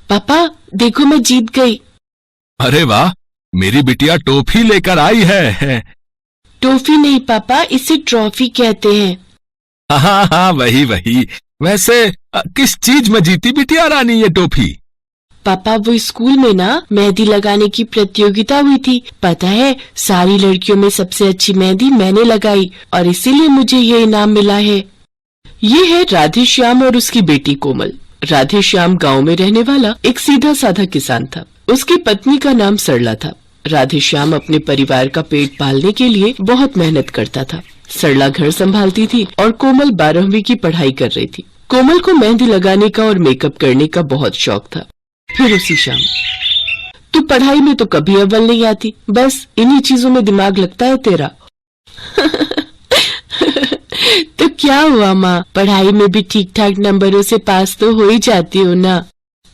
पापा देखो मैं जीत गई। अरे वाह, मेरी बिटिया टॉफी लेकर आई है। टॉफी नहीं पापा, इसे ट्रॉफी कहते हैं। हाँ हाँ, वही वही। वैसे किस चीज में जीती बिटिया रानी ये टॉफी? पापा वो स्कूल में ना मेहंदी लगाने की प्रतियोगिता हुई थी। पता है, सारी लड़कियों में सबसे अच्छी मेहंदी मैंने लगाई और इसीलिए मुझे ये इनाम मिला है। ये है राधे श्याम और उसकी बेटी कोमल। राधे श्याम गाँव में रहने वाला एक सीधा साधा किसान था। उसकी पत्नी का नाम सरला था। राधे श्याम अपने परिवार का पेट पालने के लिए बहुत मेहनत करता था। सरला घर संभालती थी और कोमल 12वीं की पढ़ाई कर रही थी। कोमल को मेहंदी लगाने का और मेकअप करने का बहुत शौक था। फिर उसी शाम, तू पढ़ाई में तो कभी अव्वल नहीं आती, बस इन्हीं चीजों में दिमाग लगता है तेरा। तो क्या हुआ माँ, पढ़ाई में भी ठीक ठाक नंबरों से पास तो हो ही जाती हो ना।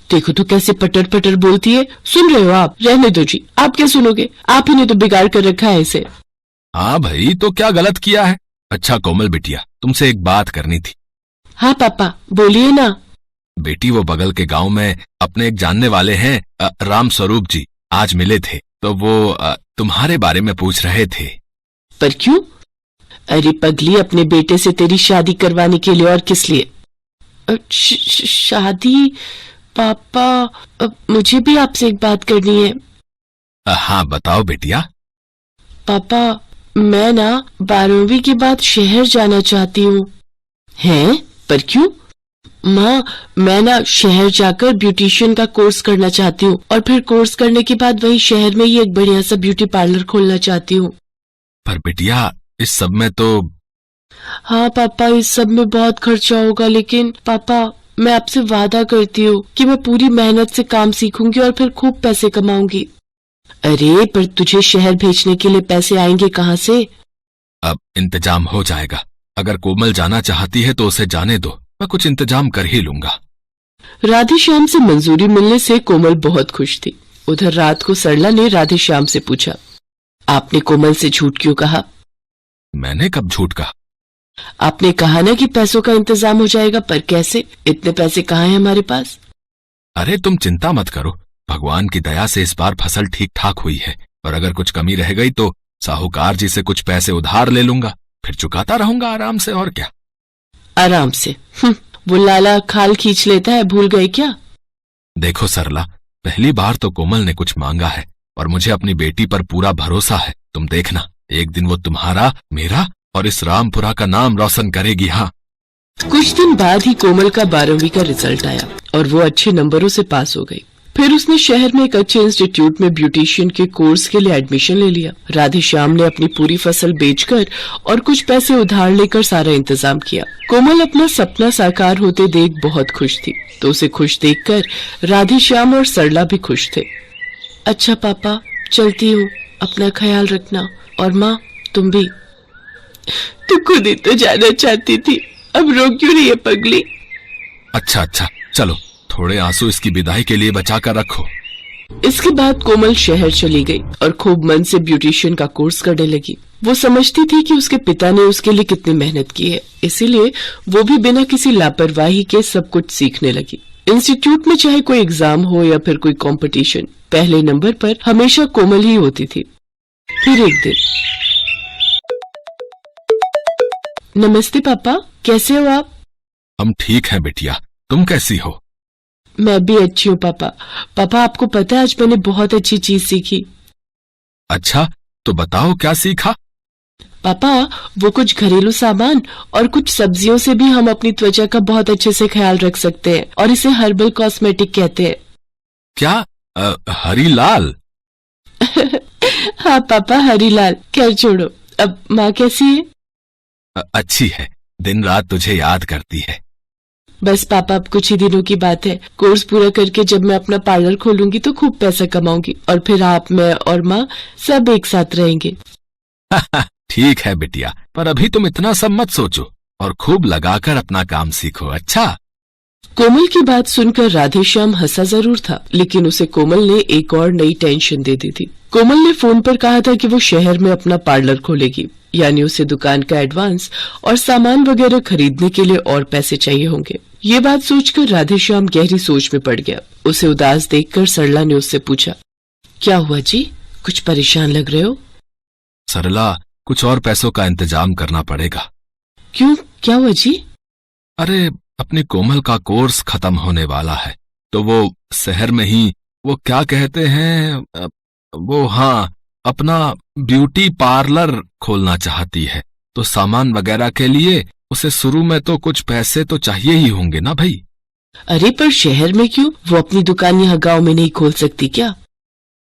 देखो तो कैसे पटर पटर बोलती है। सुन रहे हो आप? रहने दो जी, आप क्या सुनोगे, आप ही ने तो बिगाड़ कर रखा है इसे। हाँ भाई, तो क्या गलत किया है? अच्छा कोमल बिटिया, तुमसे एक बात करनी थी। हाँ पापा बोलिए ना। बेटी, वो बगल के गांव में अपने एक जानने वाले हैं, राम स्वरूप जी, आज मिले थे। तो वो तुम्हारे बारे में पूछ रहे थे। पर क्यों? अरे पगली, अपने बेटे से तेरी शादी करवाने के लिए, और किस लिए? शादी? पापा मुझे भी आपसे एक बात करनी है। हाँ बताओ बेटिया। पापा मैं ना 12वीं के बाद शहर जाना चाहती हूँ। हैं? पर क्यों? माँ, मैं ना शहर जाकर ब्यूटिशियन का कोर्स करना चाहती हूँ और फिर कोर्स करने के बाद वही शहर में ही एक बढ़िया सा ब्यूटी पार्लर खोलना चाहती हूँ। पर बेटिया, इस सब में तो। हाँ पापा, इस सब में बहुत खर्चा होगा, लेकिन पापा मैं आपसे वादा करती हूँ कि मैं पूरी मेहनत से काम सीखूंगी और फिर खूब पैसे कमाऊंगी। अरे पर तुझे शहर भेजने के लिए पैसे आएंगे कहाँ से? अब इंतजाम हो जाएगा। अगर कोमल जाना चाहती है तो उसे जाने दो, मैं कुछ इंतजाम कर ही लूंगा। राधे श्याम से मंजूरी मिलने से कोमल बहुत खुश थी। उधर रात को सरला ने राधे श्याम से पूछा, आपने कोमल से झूठ क्यों कहा? मैंने कब झूठ कहा? आपने कहा ना कि पैसों का इंतजाम हो जाएगा, पर कैसे? इतने पैसे कहाँ हैं हमारे पास? अरे तुम चिंता मत करो, भगवान की दया से इस बार फसल ठीक ठाक हुई है, और अगर कुछ कमी रह गई तो साहूकार जी से कुछ पैसे उधार ले लूंगा, फिर चुकाता रहूंगा आराम से। और क्या आराम से? वो लाला खाल खींच लेता है, भूल गए क्या? देखो सरला, पहली बार तो कोमल ने कुछ मांगा है और मुझे अपनी बेटी पर पूरा भरोसा है। तुम देखना, एक दिन वो तुम्हारा, मेरा और इस रामपुरा का नाम रोशन करेगी। हाँ। कुछ दिन बाद ही कोमल का 12वीं का रिजल्ट आया और वो अच्छे नंबरों से पास हो गई। फिर उसने शहर में एक अच्छे इंस्टीट्यूट में ब्यूटिशियन के कोर्स के लिए एडमिशन ले लिया। राधे श्याम ने अपनी पूरी फसल बेचकर और कुछ पैसे उधार लेकर सारा इंतजाम किया। कोमल अपना सपना साकार होते देख बहुत खुश थी, तो उसे खुश देखकर राधे श्याम और सरला भी खुश थे। अच्छा पापा, चलती हूँ, अपना ख्याल रखना, और माँ तुम भी। तू खुद ही तो जाना चाहती थी, अब रो क्यों रही है पगली? अच्छा अच्छा, चलो थोड़े आंसू इसकी विदाई के लिए बचा कर रखो। इसके बाद कोमल शहर चली गई और खूब मन से ब्यूटिशियन का कोर्स करने लगी। वो समझती थी कि उसके पिता ने उसके लिए कितनी मेहनत की है, इसीलिए वो भी बिना किसी लापरवाही के सब कुछ सीखने लगी। इंस्टीट्यूट में चाहे कोई एग्जाम हो या फिर कोई कंपटीशन, पहले नंबर पर हमेशा कोमल ही होती थी। फिर एक दिन, नमस्ते पापा, कैसे हो आप? हम ठीक हैं बेटिया, तुम कैसी हो? मैं भी अच्छी हूँ पापा। पापा आपको पता है, आज मैंने बहुत अच्छी चीज सीखी। अच्छा, तो बताओ क्या सीखा? पापा वो कुछ घरेलू सामान और कुछ सब्जियों से भी हम अपनी त्वचा का बहुत अच्छे से ख्याल रख सकते हैं, और इसे हर्बल कॉस्मेटिक कहते हैं। क्या? हरीलाल? हाँ पापा, हरीलाल। खैर छोड़ो, अब माँ कैसी है? अच्छी है, दिन रात तुझे याद करती है। बस पापा, अब कुछ ही दिनों की बात है। कोर्स पूरा करके जब मैं अपना पार्लर खोलूंगी तो खूब पैसा कमाऊंगी, और फिर आप, मैं और माँ सब एक साथ रहेंगे। ठीक है बिटिया, पर अभी तुम इतना सब मत सोचो और खूब लगाकर अपना काम सीखो। अच्छा? कोमल की बात सुनकर राधे श्याम हंसा जरूर था, लेकिन उसे कोमल ने एक और नई टेंशन दे दी थी। कोमल ने फोन पर कहा था कि वो शहर में अपना पार्लर खोलेगी, यानी उसे दुकान का एडवांस और सामान वगैरह खरीदने के लिए और पैसे चाहिए होंगे। ये बात सोचकर राधेश्याम गहरी सोच में पड़ गया। उसे उदास देखकर सरला ने उससे पूछा, क्या हुआ जी, कुछ परेशान लग रहे हो? सरला, कुछ और पैसों का इंतजाम करना पड़ेगा। क्यों, क्या हुआ जी? अरे, अपनी कोमल का कोर्स खत्म होने वाला है, तो वो शहर में ही वो क्या कहते हैं, वो हाँ, अपना ब्यूटी पार्लर खोलना चाहती है। तो सामान वगैरह के लिए उसे शुरू में तो कुछ पैसे तो चाहिए ही होंगे ना भाई। अरे पर शहर में क्यों, वो अपनी दुकान यहाँ गांव में नहीं खोल सकती क्या?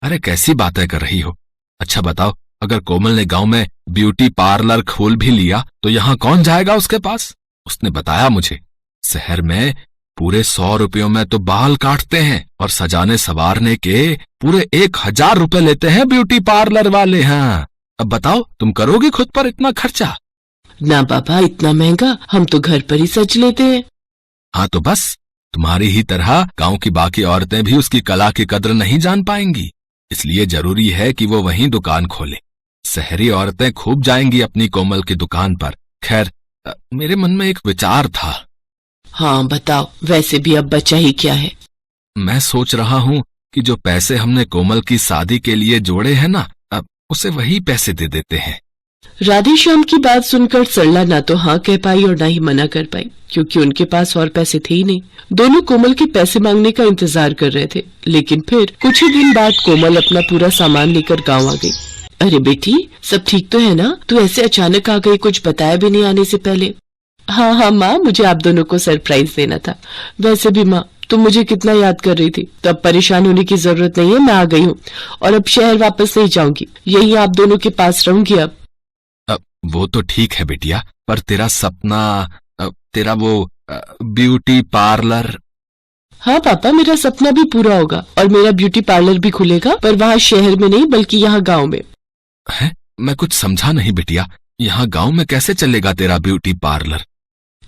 अरे कैसी बातें कर रही हो। अच्छा बताओ, अगर कोमल ने गांव में ब्यूटी पार्लर खोल भी लिया तो यहाँ कौन जाएगा उसके पास? उसने बताया मुझे, शहर में पूरे 100 रुपयों में तो बाल काटते हैं और सजाने संवारने के पूरे 1000 रुपए लेते हैं ब्यूटी पार्लर वाले। हाँ, अब बताओ, तुम करोगी खुद पर इतना खर्चा? ना बाबा, इतना महंगा, हम तो घर पर ही सज लेते हैं। हाँ तो बस, तुम्हारी ही तरह गांव की बाकी औरतें भी उसकी कला की कद्र नहीं जान पाएंगी। इसलिए जरूरी है कि वो वहीं दुकान खोले। शहरी औरतें खूब जाएंगी अपनी कोमल की दुकान पर। खैर, मेरे मन में एक विचार था। हाँ बताओ, वैसे भी अब बचा ही क्या है? मैं सोच रहा हूँ कि जो पैसे हमने कोमल की शादी के लिए जोड़े हैं ना, अब उसे वही पैसे दे देते हैं। राधेश्याम की बात सुनकर सरला ना तो हाँ कह पाई और ना ही मना कर पाई, क्योंकि उनके पास और पैसे थे ही नहीं। दोनों कोमल के पैसे मांगने का इंतजार कर रहे थे। लेकिन फिर कुछ ही दिन बाद कोमल अपना पूरा सामान लेकर गांव आ गई। अरे बेटी, सब ठीक तो है ना? तू ऐसे अचानक आ गई, कुछ बताया भी नहीं आने से पहले। हाँ हाँ माँ, मुझे आप दोनों को सरप्राइज देना था। वैसे भी माँ, तुम मुझे कितना याद कर रही थी, तो अब परेशान होने की जरूरत नहीं है। मैं आ गई हूँ और अब शहर वापस नहीं जाऊंगी, यही आप दोनों के पास रहूंगी अब। वो तो ठीक है बेटिया, पर तेरा सपना, तेरा वो ब्यूटी पार्लर। हाँ पापा, मेरा सपना भी पूरा होगा और मेरा ब्यूटी पार्लर भी खुलेगा, पर वहाँ शहर में नहीं बल्कि यहाँ गांव में। है? मैं कुछ समझा नहीं बेटिया, यहाँ गांव में कैसे चलेगा तेरा ब्यूटी पार्लर?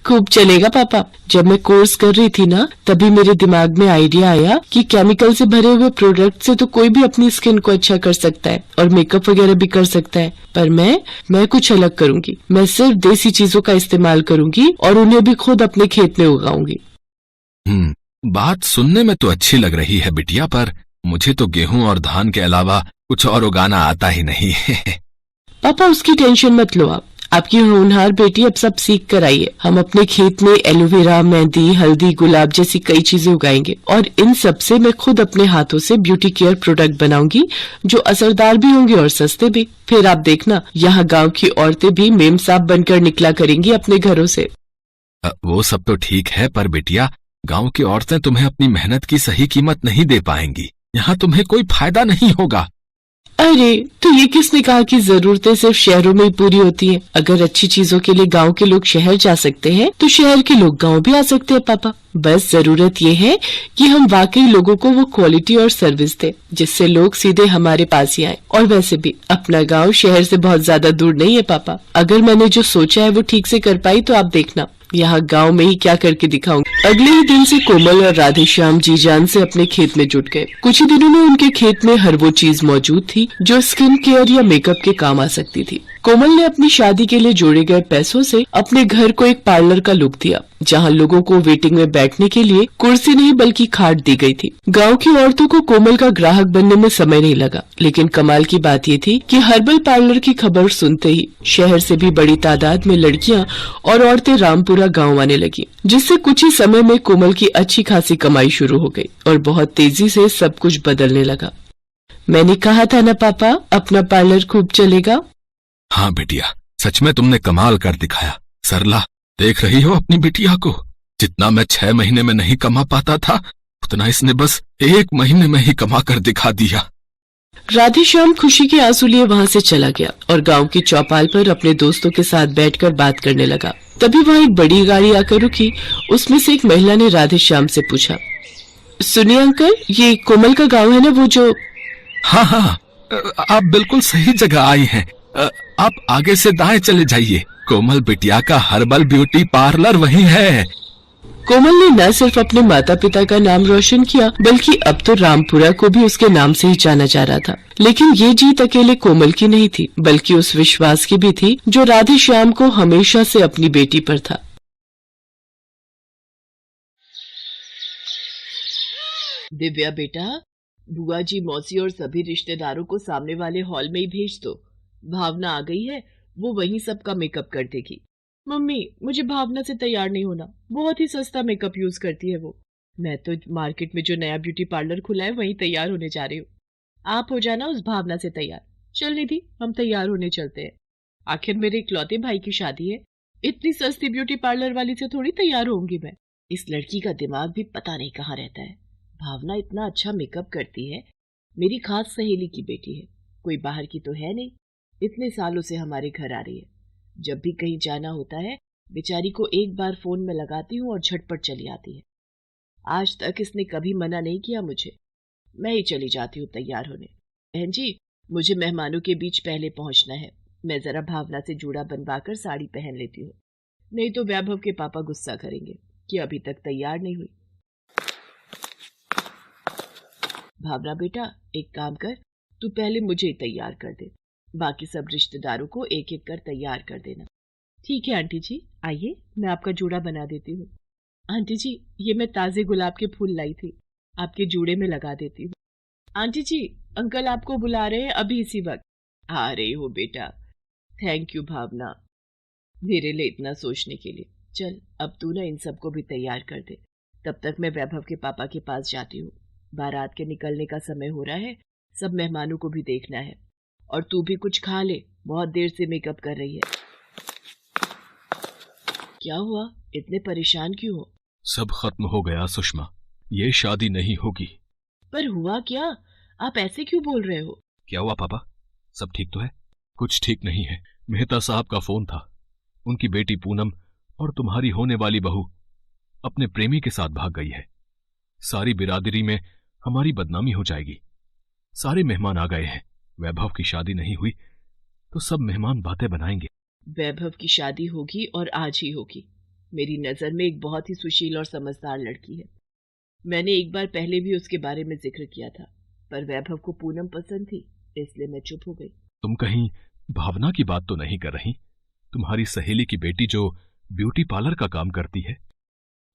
खूब चलेगा पापा। जब मैं कोर्स कर रही थी ना, तभी मेरे दिमाग में आइडिया आया कि केमिकल से भरे हुए प्रोडक्ट से तो कोई भी अपनी स्किन को अच्छा कर सकता है और मेकअप वगैरह भी कर सकता है, पर मैं कुछ अलग करूंगी। मैं सिर्फ देसी चीजों का इस्तेमाल करूंगी और उन्हें भी खुद अपने खेत में उगाऊंगी। बात सुनने में तो अच्छी लग रही है बिटिया, पर मुझे तो गेहूं और धान के अलावा कुछ और उगाना आता ही नहीं है। पापा उसकी टेंशन मत लो आप, आपकी होनहार बेटी अब सब सीख कर आई है। हम अपने खेत में एलोवेरा, मेहंदी, हल्दी, गुलाब जैसी कई चीजें उगाएंगे और इन सब से मैं खुद अपने हाथों से ब्यूटी केयर प्रोडक्ट बनाऊंगी, जो असरदार भी होंगे और सस्ते भी। फिर आप देखना, यहाँ गांव की औरतें भी मेम साहब बनकर निकला करेंगी अपने घरों से। वो सब तो ठीक है, पर बेटिया, गांव की औरतें तुम्हें अपनी मेहनत की सही कीमत नहीं दे पाएंगी। यहाँ तुम्हें कोई फायदा नहीं होगा। अरे, तो ये किसने कहा कि जरूरतें सिर्फ शहरों में ही पूरी होती हैं? अगर अच्छी चीजों के लिए गांव के लोग शहर जा सकते हैं, तो शहर के लोग गांव भी आ सकते हैं पापा। बस जरूरत ये है कि हम वाकई लोगों को वो क्वालिटी और सर्विस दें, जिससे लोग सीधे हमारे पास ही आए। और वैसे भी अपना गांव शहर से बहुत ज्यादा दूर नहीं है पापा। अगर मैंने जो सोचा है वो ठीक से कर पाई तो आप देखना, यहाँ गांव में ही क्या करके दिखाऊंगी। अगले ही दिन से कोमल और राधेश्याम जी जान से अपने खेत में जुट गए। कुछ ही दिनों में उनके खेत में हर वो चीज मौजूद थी जो स्किन केयर या मेकअप के काम आ सकती थी। कोमल ने अपनी शादी के लिए जोड़े गए पैसों से अपने घर को एक पार्लर का लुक दिया, जहाँ लोगों को वेटिंग में बैठने के लिए कुर्सी नहीं बल्कि खाट दी गई थी। गांव की औरतों को कोमल का ग्राहक बनने में समय नहीं लगा, लेकिन कमाल की बात ये थी कि हर्बल पार्लर की खबर सुनते ही शहर से भी बड़ी तादाद में लड़कियां और औरतें रामपुरा गाँव आने लगी, जिससे कुछ ही समय में कोमल की अच्छी खासी कमाई शुरू हो गई और बहुत तेजी से सब कुछ बदलने लगा। मैंने कहा था ना पापा, अपना पार्लर खूब चलेगा। हाँ बेटिया, सच में तुमने कमाल कर दिखाया। सरला, देख रही हो अपनी बिटिया को? जितना मैं 6 महीने में नहीं कमा पाता था, उतना इसने बस 1 महीने में ही कमा कर दिखा दिया। राधेश्याम खुशी के आंसू लिए वहाँ से चला गया और गांव की चौपाल पर अपने दोस्तों के साथ बैठकर बात करने लगा। तभी वहाँ एक बड़ी गाड़ी आकर रुकी। उसमें से एक महिला ने राधेश्याम से पूछा, सुनिए अंकल, ये कोमल का गाँव है ना, वो जो? हाँ, आप बिल्कुल सही जगह आई हैं। आप आगे से दाएं चले जाइए, कोमल बिटिया का हर्बल ब्यूटी पार्लर वही है। कोमल ने न सिर्फ अपने माता पिता का नाम रोशन किया, बल्कि अब तो रामपुरा को भी उसके नाम से ही जाना जा रहा था। लेकिन ये जीत अकेले कोमल की नहीं थी, बल्कि उस विश्वास की भी थी जो राधेश्याम को हमेशा से अपनी बेटी पर था। दिव्या बेटा, बुआ जी, मौसी और सभी रिश्तेदारों को सामने वाले हॉल में ही भेज दो। भावना आ गई है, वो वहीं सबका मेकअप कर देगी। मम्मी, मुझे भावना से तैयार नहीं होना, बहुत ही सस्ता मेकअप यूज करती है वो। मैं तो मार्केट में जो नया ब्यूटी पार्लर खुला है वहीं तैयार होने जा रही हूँ। आप हो जाना उस भावना से तैयार। चल निधि, हम तैयार होने चलते हैं। आखिर मेरे इकलौते भाई की शादी है, इतनी सस्ती ब्यूटी पार्लर वाली से थोड़ी तैयार होंगी मैं। इस लड़की का दिमाग भी पता नहीं कहाँ रहता है। भावना इतना अच्छा मेकअप करती है, मेरी खास सहेली की बेटी है, कोई बाहर की तो है नहीं। इतने सालों से हमारे घर आ रही है। जब भी कहीं जाना होता है, बेचारी को एक बार फोन में लगाती हूँ और झटपट चली आती है। आज तक इसने कभी मना नहीं किया मुझे। मैं ही चली जाती हूँ तैयार होने। बहन जी, मुझे मेहमानों के बीच पहले पहुंचना है। मैं जरा भावना से जूड़ा बनवाकर साड़ी पहन लेती हूँ, नहीं तो वैभव के पापा गुस्सा करेंगे कि अभी तक तैयार नहीं हुई। भावना बेटा, एक काम कर, तू पहले मुझे ही तैयार कर दे, बाकी सब रिश्तेदारों को एक एक कर तैयार कर देना। ठीक है आंटी जी, आइए मैं आपका जूड़ा बना देती हूँ। आंटी जी, ये मैं ताजे गुलाब के फूल लाई थी, आपके जूड़े में लगा देती हूँ। आंटी जी, अंकल आपको बुला रहे हैं अभी इसी वक्त। आ रही हो बेटा। थैंक यू भावना, मेरे लिए इतना सोचने के लिए। चल अब तू ना इन सबको भी तैयार कर दे, तब तक मैं वैभव के पापा के पास जाती हूँ। बारात के निकलने का समय हो रहा है, सब मेहमानों को भी देखना है। और तू भी कुछ खा ले, बहुत देर से मेकअप कर रही है। क्या हुआ, इतने परेशान क्यों हो? सब खत्म हो गया सुषमा, ये शादी नहीं होगी। पर हुआ क्या? आप ऐसे क्यों बोल रहे हो? क्या हुआ पापा, सब ठीक तो है? कुछ ठीक नहीं है। मेहता साहब का फोन था, उनकी बेटी पूनम और तुम्हारी होने वाली बहू अपने प्रेमी के साथ भाग गई है। सारी बिरादरी में हमारी बदनामी हो जाएगी। सारे मेहमान आ गए हैं, वैभव की शादी नहीं हुई तो सब मेहमान बातें बनाएंगे। वैभव की शादी होगी और आज ही होगी। मेरी नजर में एक बहुत ही सुशील और समझदार लड़की है। मैंने एक बार पहले भी उसके बारे में जिक्र किया था, पर वैभव को पूनम पसंद थी, इसलिए मैं चुप हो गई। तुम कहीं भावना की बात तो नहीं कर रही? तुम्हारी सहेली की बेटी जो ब्यूटी पार्लर का काम करती है।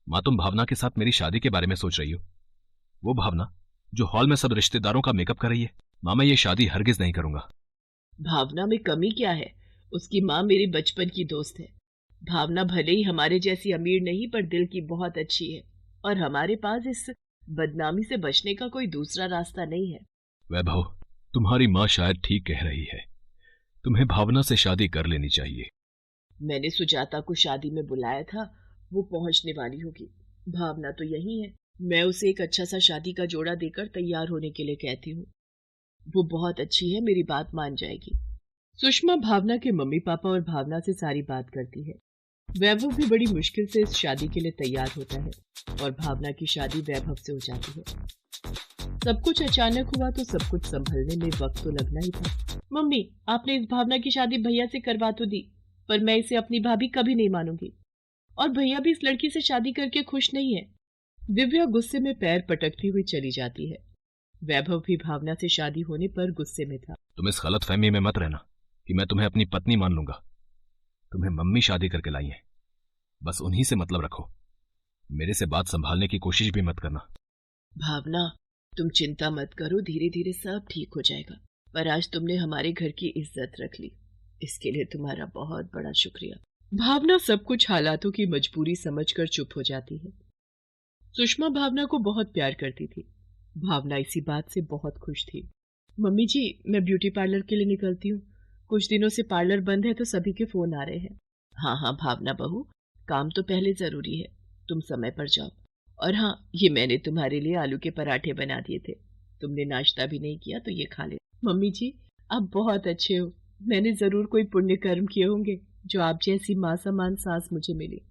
माँ, तुम भावना के साथ मेरी शादी के बारे में सोच रही हो? वो भावना जो हॉल में सब रिश्तेदारों का मेकअप कर रही है। माँ, मैं ये शादी हरगिज नहीं करूंगा। भावना में कमी क्या है? उसकी माँ मेरी बचपन की दोस्त है। भावना भले ही हमारे जैसी अमीर नहीं, पर दिल की बहुत अच्छी है, और हमारे पास इस बदनामी से बचने का कोई दूसरा रास्ता नहीं है। वैभव, तुम्हारी माँ शायद ठीक कह रही है, तुम्हें भावना से शादी कर लेनी चाहिए। मैंने सुजाता को शादी में बुलाया था, वो पहुंचने वाली होगी। भावना तो यही है, मैं उसे एक अच्छा सा शादी का जोड़ा देकर तैयार होने के लिए कहती हूँ। वो बहुत अच्छी है, मेरी बात मान जाएगी। सुषमा भावना के मम्मी पापा और भावना से सारी बात करती है। वैभव भी बड़ी मुश्किल से इस शादी के लिए तैयार होता है और भावना की शादी वैभव से हो जाती है। सब कुछ अचानक हुआ तो सब कुछ संभलने में वक्त तो लगना ही था। मम्मी, आपने इस भावना की शादी भैया से करवा तो दी, पर मैं इसे अपनी भाभी कभी नहीं मानूंगी, और भैया भी इस लड़की से शादी करके खुश नहीं है। दिव्या गुस्से में पैर पटकती हुई चली जाती है। वैभव भी भावना से शादी होने पर गुस्से में था। तुम इस गलत फहमी में मत रहना कि मैं तुम्हें अपनी पत्नी मान लूंगा। तुम्हें मम्मी शादी करके लाई है, बस उन्हीं से मतलब रखो। मेरे से बात संभालने की कोशिश भी मत करना। भावना, तुम चिंता मत करो, धीरे धीरे सब ठीक हो जाएगा। पर आज तुमने हमारे घर की इज्जत रख ली, इसके लिए तुम्हारा बहुत बड़ा शुक्रिया। भावना सब कुछ हालातों की मजबूरी समझकर चुप हो जाती है। सुषमा भावना को बहुत प्यार करती थी। भावना इसी बात से बहुत खुश थी। मम्मी जी, मैं ब्यूटी पार्लर के लिए निकलती हूँ, कुछ दिनों से पार्लर बंद है तो सभी के फोन आ रहे हैं। हाँ हाँ भावना बहू, काम तो पहले जरूरी है, तुम समय पर जाओ। और हाँ, ये मैंने तुम्हारे लिए आलू के पराठे बना दिए थे, तुमने नाश्ता भी नहीं किया तो ये खा ले। मम्मी जी, आप बहुत अच्छे हो, मैंने जरूर कोई पुण्य कर्म किए होंगे जो आप जैसी माँ समान सास मुझे मिली।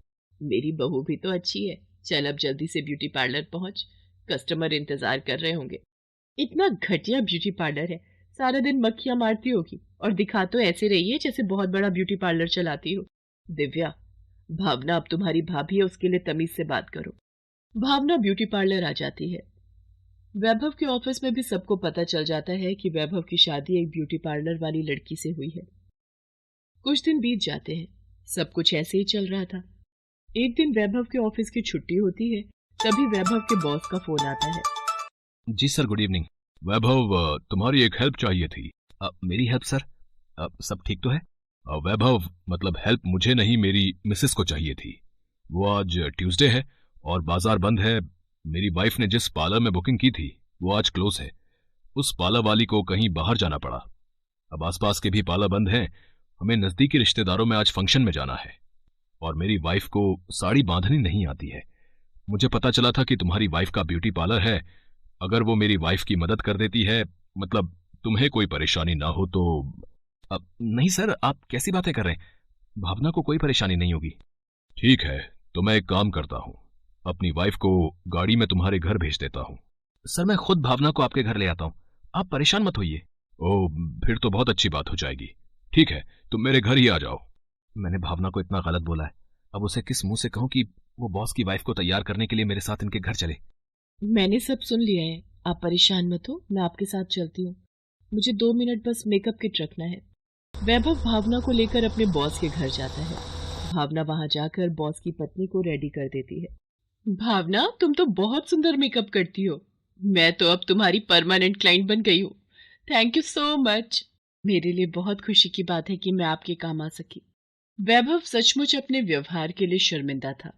मेरी बहू भी तो अच्छी है। चल अब जल्दी से ब्यूटी पार्लर पहुंच, कस्टमर इंतजार कर रहे होंगे। इतना घटिया ब्यूटी पार्लर है, सारा दिन मक्खियां मारती होगी और दिखा तो ऐसे रही है जैसे बहुत बड़ा ब्यूटी पार्लर चलाती हो। दिव्या, भावना अब तुम्हारी भाभी है, उसके लिए तमीज से बात करो। भावना ब्यूटी पार्लर आ जाती है। वैभव के ऑफिस में भी सबको पता चल जाता है कि वैभव की शादी एक ब्यूटी पार्लर वाली लड़की से हुई है। कुछ दिन बीत जाते हैं, सब कुछ ऐसे ही चल रहा था। एक दिन वैभव के ऑफिस की छुट्टी होती है, तभी वैभव के बॉस का फोन आता है। जी सर, गुड इवनिंग। वैभव, तुम्हारी एक हेल्प चाहिए थी। मेरी हेल्प सर? सब ठीक तो है? वैभव, मतलब हेल्प मुझे नहीं, मेरी मिसेस को चाहिए थी। वो आज ट्यूसडे है और बाजार बंद है। मेरी वाइफ ने जिस पार्लर में बुकिंग की थी वो आज क्लोज है। उस पार्लर वाली को कहीं बाहर जाना पड़ा। अब आसपास के भी पार्लर बंद हैं। हमें नजदीकी रिश्तेदारों में आज फंक्शन में जाना है और मेरी वाइफ को साड़ी बांधनी नहीं आती है। मुझे पता चला था कि तुम्हारी वाइफ का ब्यूटी पार्लर है। अगर वो मेरी वाइफ की मदद कर देती है, मतलब तुम्हें कोई परेशानी ना हो तो। नहीं सर, आप कैसी बातें कर रहे हैं? भावना को कोई परेशानी नहीं होगी। ठीक है, तो मैं एक काम करता हूँ, अपनी वाइफ को गाड़ी में तुम्हारे घर भेज देता हूँ। सर, मैं खुद भावना को आपके घर ले आता हूँ, आप परेशान मत होइए। ओह, फिर तो बहुत अच्छी बात हो जाएगी। ठीक है, तुम मेरे घर ही आ जाओ। मैंने भावना को इतना गलत बोला है, अब उसे किस मुंह से कहूँ कि वो बॉस की वाइफ को तैयार करने के लिए मेरे साथ इनके घर चले। मैंने सब सुन लिया है, आप परेशान मत हो, मैं आपके साथ चलती हूँ। मुझे 2 मिनट बस मेकअप किट रखना है। वैभव भावना को लेकर अपने बॉस के घर जाता है। भावना वहां जाकर बॉस की पत्नी को रेडी कर देती है। भावना, तुम तो बहुत सुंदर मेकअप करती हो। मैं तो अब तुम्हारी परमानेंट क्लाइंट बन गई हूँ। Thank you so much. मेरे लिए बहुत खुशी की बात है कि मैं आपके काम आ सकी। वैभव सचमुच अपने व्यवहार के लिए शर्मिंदा था।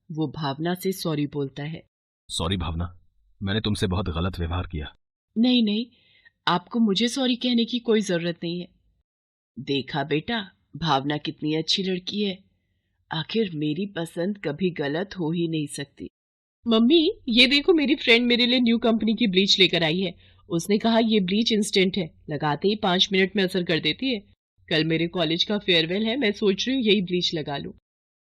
वो भावना से सॉरी बोलता है। सॉरी भावना, मैंने तुमसे बहुत गलत व्यवहार किया। नहीं नहीं, आपको मुझे सॉरी कहने की कोई जरूरत नहीं है। देखा बेटा, भावना कितनी अच्छी लड़की है। आखिर मेरी पसंद कभी गलत हो ही नहीं सकती। मम्मी, ये देखो मेरी फ्रेंड मेरे लिए न्यू कंपनी की ब्लीच लेकर आई है। उसने कहा ये ब्लीच इंस्टेंट है, लगाते ही 5 मिनट में असर कर देती है। कल मेरे कॉलेज का फेयरवेल है, मैं सोच रही हूँ यही ब्लीच लगा लूं।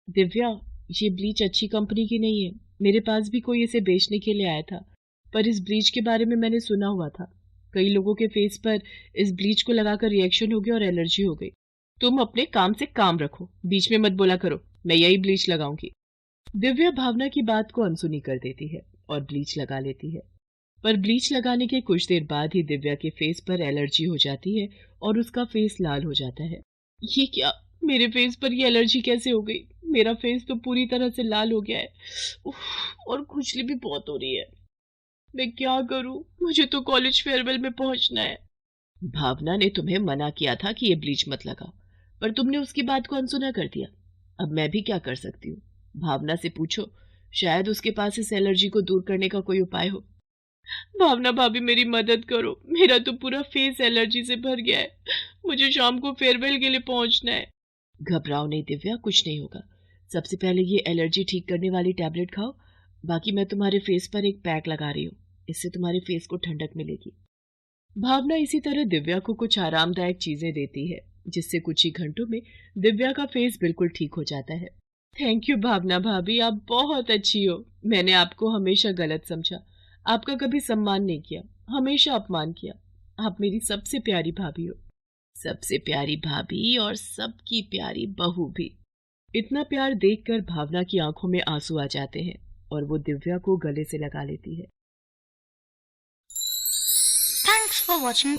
दिव्या, ये ब्लीच अच्छी कंपनी की नहीं है। मेरे पास भी कोई इसे बेचने के लिए आया था, पर इस ब्लीच के बारे में मैंने सुना हुआ था। कई लोगों के फेस पर इस ब्लीच को लगाकर रिएक्शन हो गया और एलर्जी हो गई। तुम अपने काम से काम रखो, बीच में मत बोला करो। मैं यही ब्लीच लगाऊंगी। दिव्या भावना की बात को अनसुनी कर देती है और ब्लीच लगा लेती है। पर ब्लीच लगाने के कुछ देर बाद ही दिव्या के फेस पर एलर्जी हो जाती है और उसका फेस लाल हो जाता है। ये क्या, मेरे फेस पर ये एलर्जी कैसे हो गई? मेरा फेस तो पूरी तरह से लाल हो गया है। उफ, और खुजली भी बहुत हो रही है। मैं क्या करूं? मुझे तो कॉलेज फेयरवेल में पहुंचना है। भावना ने तुम्हें मना किया था कि ये ब्लीच मत लगाओ, पर तुमने उसकी बात को अनसुना कर दिया। अब मैं भी क्या कर सकती हूँ? भावना से पूछो, शायद उसके पास इस एलर्जी को दूर करने का कोई उपाय हो। भावना भाभी, मेरी मदद करो, मेरा तो पूरा फेस एलर्जी से भर गया है। मुझे शाम को फेयरवेल के लिए पहुंचना है। घबराओ नहीं दिव्या, कुछ नहीं होगा। सबसे पहले ये एलर्जी ठीक करने वाली टैबलेट खाओ, बाकी मैं तुम्हारे फेस पर एक पैक लगा रही हूँ, इससे तुम्हारे फेस को ठंडक मिलेगी। भावना इसी तरह दिव्या को कुछ आरामदायक चीजें देती है, जिससे कुछ ही घंटों में दिव्या का फेस बिल्कुल ठीक हो जाता है। थैंक यू भावना भाभी, आप बहुत अच्छी हो। मैंने आपको हमेशा गलत समझा, आपका कभी सम्मान नहीं किया, हमेशा अपमान किया। आप मेरी सबसे प्यारी भाभी हो। सबसे प्यारी भाभी और सबकी प्यारी बहू भी। इतना प्यार देखकर भावना की आंखों में आंसू आ जाते हैं और वो दिव्या को गले से लगा लेती है। Thanks for watching.